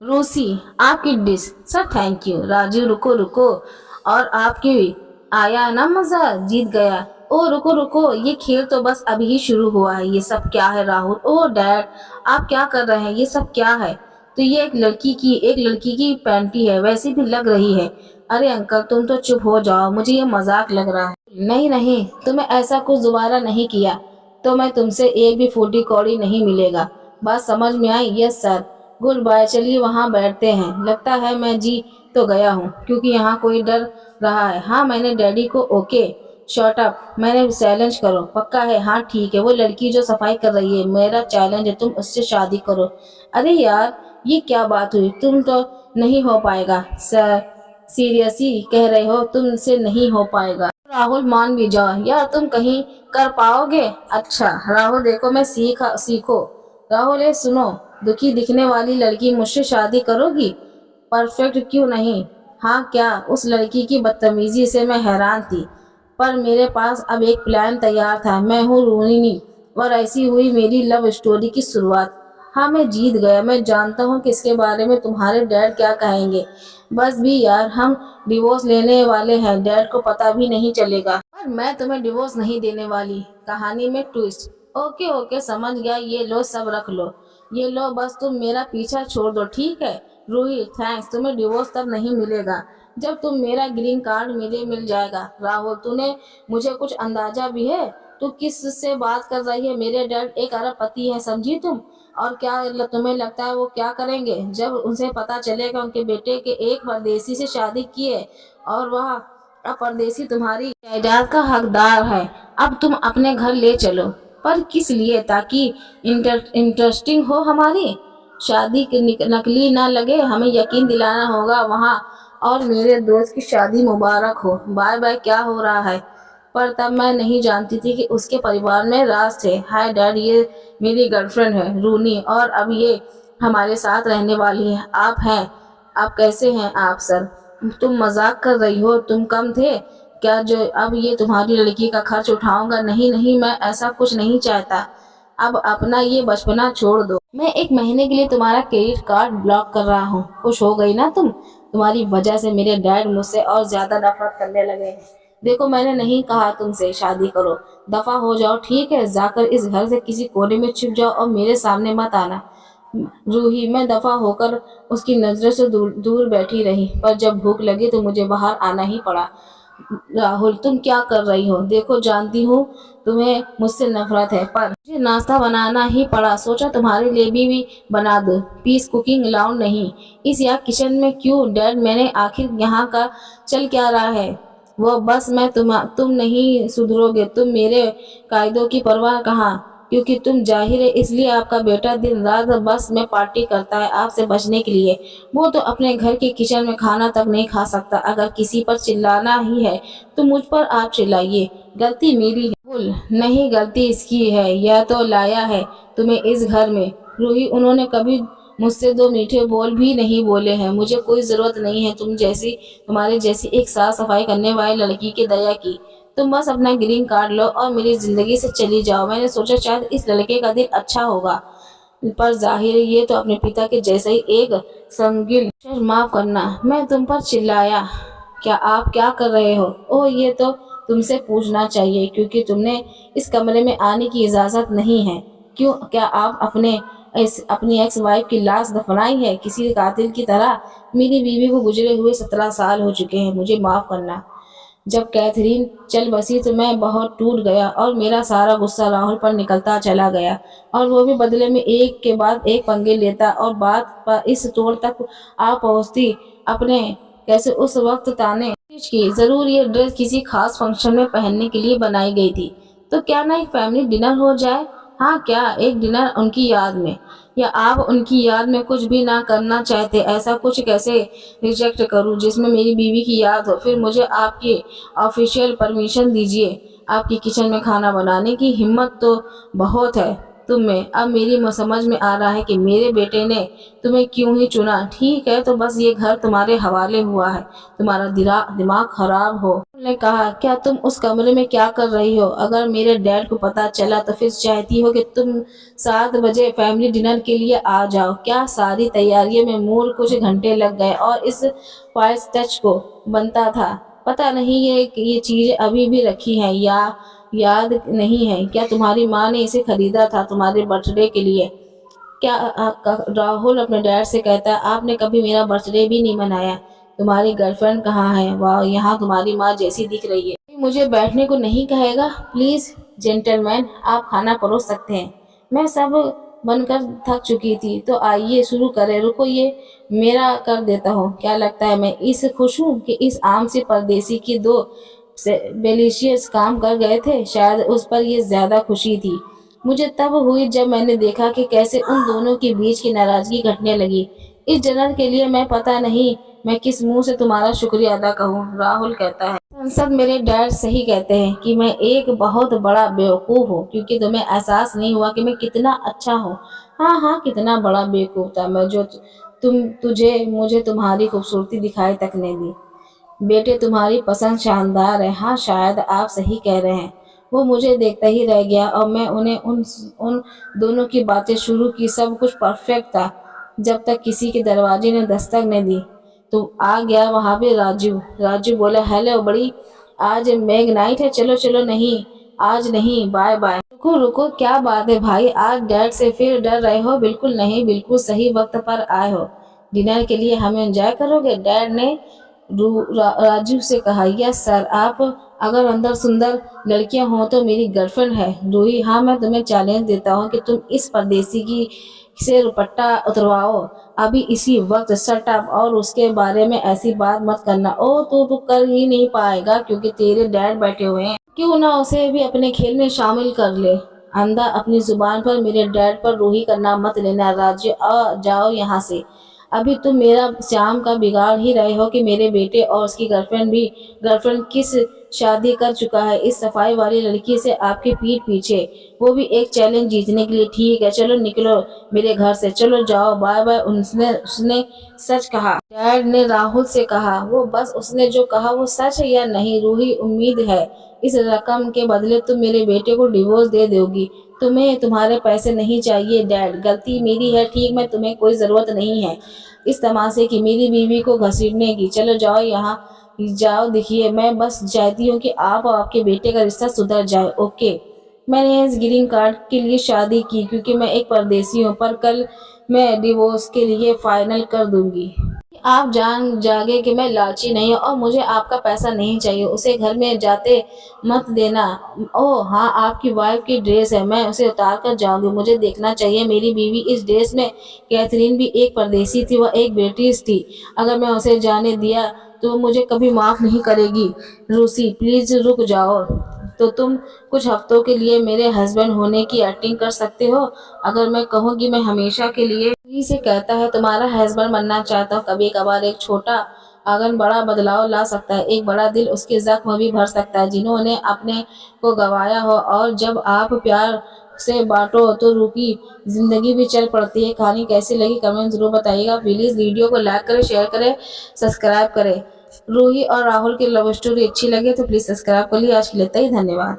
रूसी, आपकी dish. Sir thank you. Raju रुको रुको, और आपकी आया ना मजा, जीत गया। ओ रुको रुको, ये खेल तो बस अभी ही शुरू हुआ है। ये सब क्या है राहुल? ओ डैड, आप क्या कर रहे हैं? ये सब क्या है? तो ये एक लड़की की पैंटी है, वैसी भी लग रही है। अरे अंकल तुम तो चुप हो जाओ, मुझे ये मजाक लग रहा है। नहीं नहीं, तुम्हें ऐसा कुछ दोबारा नहीं किया तो मैं तुमसे एक भी फूटी कौड़ी नहीं मिलेगा। बात समझ में आई? Yes sir. गुड बाय, चलिए वहाँ बैठते हैं। लगता है मैं जी तो गया हूँ, क्योंकि यहाँ कोई डर रहा है। हाँ मैंने डैडी को ओके। शॉट अप, मैंने चैलेंज करो। पक्का है? हाँ ठीक है, वो लड़की जो सफाई कर रही है, मेरा चैलेंज है, तुम उससे शादी करो। अरे यार ये क्या बात हुई? तुम तो नहीं हो पाएगा सर। सीरियसली कह रहे हो? तुमसे नहीं हो पाएगा? राहुल मान भी जाओ यार, तुम कहीं कर पाओगे? अच्छा राहुल देखो, मैं सीखो। राहुल ये सुनो, दुखी दिखने वाली लड़की मुझसे शादी करोगी? परफेक्ट क्यों नहीं? हाँ क्या? उस लड़की की बदतमीजी से मैं हैरान थी, पर मेरे पास अब एक प्लान तैयार था। मैं हूँ रोहिणी, और ऐसी हुई मेरी लव स्टोरी की शुरुआत। हाँ मैं जीत गया। मैं जानता हूँ कि इसके बारे में तुम्हारे डैड क्या कहेंगे। बस भी यार, हम डिवोर्स लेने वाले हैं, डैड को पता भी नहीं चलेगा। पर मैं तुम्हें डिवोर्स नहीं देने वाली। कहानी में ट्विस्ट। ओके ओके समझ गया, ये लो सब रख लो। ये लो, बस तुम मेरा पीछा छोड़ दो, ठीक है? रूही थैंक्स, तुम्हें डिवोर्स तब नहीं मिलेगा जब तुम मेरा ग्रीन कार्ड मुझे मिल जाएगा। राहुल तूने मुझे कुछ अंदाजा भी है तू किस से बात कर रही है? मेरे डैड एक अरबपति है, समझी तुम? और क्या तुम्हें लगता है वो क्या करेंगे जब उनसे पता चलेगा उनके बेटे के एक परदेसी से शादी की है, और वह अब परदेसी तुम्हारी जायदाद का हकदार है? अब तुम अपने घर ले चलो। पर किस लिए? ताकि इंटरेस्टिंग हो हमारी शादी की, नकली ना लगे। हमें यकीन दिलाना होगा वहाँ, और मेरे दोस्त की शादी मुबारक हो। Bye bye. क्या हो रहा है? पर तब मैं नहीं जानती थी कि उसके परिवार में राज थे। हाय डैड, ये मेरी गर्लफ्रेंड है रूनी, और अब ये हमारे साथ रहने वाली है। आप कैसे हैं आप सर? तुम मजाक कर रही हो? तुम कम थे क्या जो अब ये तुम्हारी लड़की का खर्च उठाऊंगा? नहीं नहीं, मैं ऐसा कुछ नहीं चाहता। अब अपना ये बचपना छोड़ दो। मैं एक महीने के लिए तुम्हारा क्रेडिट कार्ड ब्लॉक कर रहा हूँ। खुश हो गई ना तुम? तुम्हारी वजह से मेरे डैड मुझसे और ज्यादा नफरत करने लगे हैं। देखो मैंने नहीं कहा तुमसे शादी करो। दफा हो जाओ, ठीक है? जाकर इस घर से किसी कोने में छिप जाओ और मेरे सामने मत आना। रूही मैं दफा होकर उसकी नजरों से दूर दूर बैठी रही, पर जब भूख लगी तो मुझे बाहर आना ही पड़ा। राहुल तुम क्या कर रही हो? देखो जानती हूँ तुम्हें मुझसे नफरत है, पर मुझे नाश्ता बनाना ही पड़ा। सोचा तुम्हारे लिए भी बना दो। पीस कुकिंग अलाउड नहीं इस यहाँ किचन में। क्यों डैड, मैंने आखिर यहाँ का चल क्या रहा है? वो बस मैं तुम नहीं सुधरोगे। तुम मेरे कायदों की परवाह कहाँ? क्योंकि तुम जाहिर है, इसलिए आपका बेटा दिन रात बस में पार्टी करता है आपसे बचने के लिए। वो तो अपने घर के किचन में खाना तक नहीं खा सकता। अगर किसी पर चिल्लाना ही है तो मुझ पर आप चिल्लाइए। गलती मेरी है? बोल नहीं, गलती इसकी है। यह तो लाया है तुम्हें इस घर में। रूही उन्होंने कभी मुझसे दो मीठे बोल भी नहीं बोले हैं। मुझे कोई जरूरत नहीं है तुम्हारे जैसी एक साफ सफाई करने वाली लड़की की दया की। तुम बस अपना ग्रीन कार्ड लो और मेरी जिंदगी से चली जाओ। मैंने सोचा शायद इस लड़के का दिल अच्छा होगा, पर जाहिर है ये तो अपने पिता के जैसा ही एक संगिल। माफ करना मैं तुम पर चिल्लाया। क्या आप क्या कर रहे हो? ओह ये तो तुमसे पूछना चाहिए, क्योंकि तुमने इस कमरे में आने की इजाजत नहीं है। क्यों? क्या आप अपनी एक्स वाइफ की लाश दफनाई है किसी कातिल की तरह? मेरी बीवी को गुजरे हुए 17 साल हो चुके हैं। मुझे माफ करना। जब कैथरीन चल बसी तो मैं बहुत टूट गया, और मेरा सारा गुस्सा राहुल पर निकलता चला गया, और वो भी बदले में एक के बाद एक पंगे लेता, और बात पर इस तोड़ तक आ पहुंचती अपने कैसे उस वक्त ताने की। जरूर ये ड्रेस किसी खास फंक्शन में पहनने के लिए बनाई गई थी। तो क्या ना एक फैमिली डिनर हो जाए? हाँ क्या एक डिनर उनकी याद में? या आप उनकी याद में कुछ भी ना करना चाहते? ऐसा कुछ कैसे रिजेक्ट करूं जिसमें मेरी बीवी की याद हो? फिर मुझे आपकी ऑफिशियल परमिशन दीजिए। आपकी किचन में खाना बनाने की हिम्मत तो बहुत है। تم میں، اب میری سمجھ میں آ رہا ہے کہ میرے بیٹے نے تمہیں کیوں ہی چنا۔ ٹھیک ہے، تو بس یہ گھر تمہارے حوالے ہوا ہے، تمہارا دماغ خراب ہو۔ راہل نے کہا، کیا تم اس کمرے میں کیا کر رہی ہو؟ اگر میرے ڈیڈ کو پتا چلا تو پھر چاہتی ہو کہ تم 7 بجے فیملی ڈنر کے لیے آ جاؤ کیا؟ ساری تیاریوں میں مور کچھ گھنٹے لگ گئے اور اس فائز ٹچ کو بنتا تھا۔ پتہ نہیں یہ چیزیں ابھی بھی رکھی ہیں یا یاد نہیں ہے۔ کیا تمہاری ماں نے اسے خریدا تھا تمہارے برتھ ڈے کے لیے؟ کیا راہل اپنے ڈیڈ سے کہتا ہے، آپ نے کبھی میرا برتھ ڈے بھی نہیں منایا۔ تمہاری گرل فرینڈ کہاں ہے؟ واہ، یہاں تمہاری ماں جیسی دکھ رہی ہے۔ مجھے بیٹھنے کو نہیں کہے گا؟ پلیز جینٹل مین، آپ کھانا پروس سکتے ہیں۔ میں سب بن کر تھک چکی تھی، تو آئیے شروع کریں۔ رکو، یہ میرا کر دیتا ہوں۔ کیا لگتا ہے میں اس خوش ہوں کہ اس عام سے پردیسی کی 2 بیلیشیس کام کر گئے تھے؟ شاید اس پر یہ زیادہ خوشی تھی۔ مجھے تب ہوئی جب میں نے دیکھا کہ کیسے ان دونوں کے بیچ کی ناراضگی گھٹنے لگی۔ اس ڈنر کے لیے میں پتہ نہیں میں کس منہ سے تمہارا شکریہ ادا کروں۔ راہل کہتا ہے، سنسد میرے ڈیڈ صحیح کہتے ہیں کہ میں ایک بہت بڑا بیوقوف ہوں کیونکہ تمہیں احساس نہیں ہوا کہ میں کتنا اچھا ہوں۔ ہاں، کتنا بڑا بیوقوف تھا میں جو مجھے تمہاری خوبصورتی دکھائی تک نہیں دی۔ بیٹے، تمہاری پسند شاندار ہے۔ ہاں، شاید آپ صحیح کہہ رہے ہیں۔ وہ مجھے دیکھتا ہی رہ گیا اور میں ان دونوں کی باتیں شروع کی۔ سب کچھ پرفیکٹ تھا جب تک کسی کے دروازے نے دستک نہ دی تو آ گیا وہاں پہ راجو بولا، ہیلو بڑی، آج میگ نائٹ ہے؟ چلو نہیں، آج نہیں، بائے بائے۔ رکو، کیا بات ہے بھائی، آج ڈیڈ سے پھر ڈر رہے ہو؟ بالکل نہیں، بالکل صحیح وقت پر آئے ہو۔ ڈنر کے لیے ہم انجوائے کرو گے؟ ڈیڈ نے راجو سے کہا، یس سر، آپ اگر اندر سندر لڑکیاں ہوں تو میری گرل فرینڈ ہے روہی۔ ہاں، میں تمہیں چیلنج دیتا ہوں کہ تم اس پردیسی سے دوپٹہ اترواؤ ابھی اسی وقت۔ شٹ اپ، اور اس کے بارے میں ایسی بات مت کرنا۔ تو کر ہی نہیں پائے گا کیونکہ تیرے ڈیڈ بیٹھے ہوئے ہیں۔ کیوں نہ اسے بھی اپنے کھیل میں شامل کر لے۔ اندھا، اپنی زبان پر میرے ڈیڈ پر روہی کا نام مت لینا۔ راجو، جاؤ یہاں سے۔ ابھی تم میرا شام کا بگاڑ ہی رہے ہو کہ میرے بیٹے اور اس کی گرل فرینڈ کس شادی کر چکا ہے اس صفائی والی لڑکی سے آپ کے پیٹھ پیچھے، وہ بھی ایک چیلنج جیتنے کے لیے۔ ٹھیک ہے، چلو نکلو میرے گھر سے، چلو جاؤ، بائے بائے۔ اس نے سچ کہا؟ ڈیڈ نے راہل سے کہا۔ وہ بس اس نے جو کہا وہ سچ ہے یا نہیں؟ روہی، امید ہے اس رقم کے بدلے تم میرے بیٹے کو ڈیورس دے دو گی۔ تمہیں تمہارے پیسے نہیں چاہیے ڈیڈ، غلطی میری ہے، ٹھیک؟ میں تمہیں کوئی ضرورت نہیں ہے اس تماشے کی، میری بیوی کو گھسیٹنے کی۔ چلو جاؤ یہاں، جاؤ۔ دیکھیے، میں بس چاہتی ہوں کہ آپ اور آپ کے بیٹے کا رشتہ سدھر جائے، اوکے؟ میں نے اس گرین کارڈ کے لیے شادی کی کیونکہ میں ایک پردیسی ہوں، پر کل میں ڈیورس کے لیے فائنل کر دوں گی۔ آپ جان جاگے کہ میں لالچی نہیں ہوں اور مجھے آپ کا پیسہ نہیں چاہیے۔ اسے گھر میں جاتے مت دینا۔ اوہ ہاں، آپ کی وائف کی ڈریس ہے، میں اسے اتار کر جاؤں گی، مجھے دیکھنا چاہیے میری بیوی اس ڈریس میں۔ کیتھرین بھی ایک پردیسی تھی، وہ ایک برٹش تھی، اگر میں اسے جانے دیا تو وہ مجھے کبھی معاف نہیں کرے گی۔ روسی، پلیز رک جاؤ۔ تو تم کچھ ہفتوں کے لیے میرے ہسبینڈ ہونے کی ایکٹنگ کر سکتے ہو؟ اگر میں کہوں کہ میں ہمیشہ کے لیے سے کہتا ہے تمہارا ہسبینڈ بننا چاہتا ہوں، کبھی کبھار ایک چھوٹا آنگن بڑا بدلاؤ لا سکتا ہے، ایک بڑا دل اس کے زخم بھی بھر سکتا ہے جنہوں نے اپنے کو گنوایا ہو۔ اور جب آپ پیار سے بانٹو تو روکی زندگی بھی چل پڑتی ہے۔ کہانی کیسی لگی کمنٹ ضرور بتائیے گا۔ پلیز ویڈیو کو لائک کریں، شیئر کریں، سبسکرائب کریں۔ روہی اور راہل کی لو اسٹوری اچھی لگے تو پلیز سبسکرائب کر لیے۔ آج کے لیے اتنا ہی، دھنیہ واد۔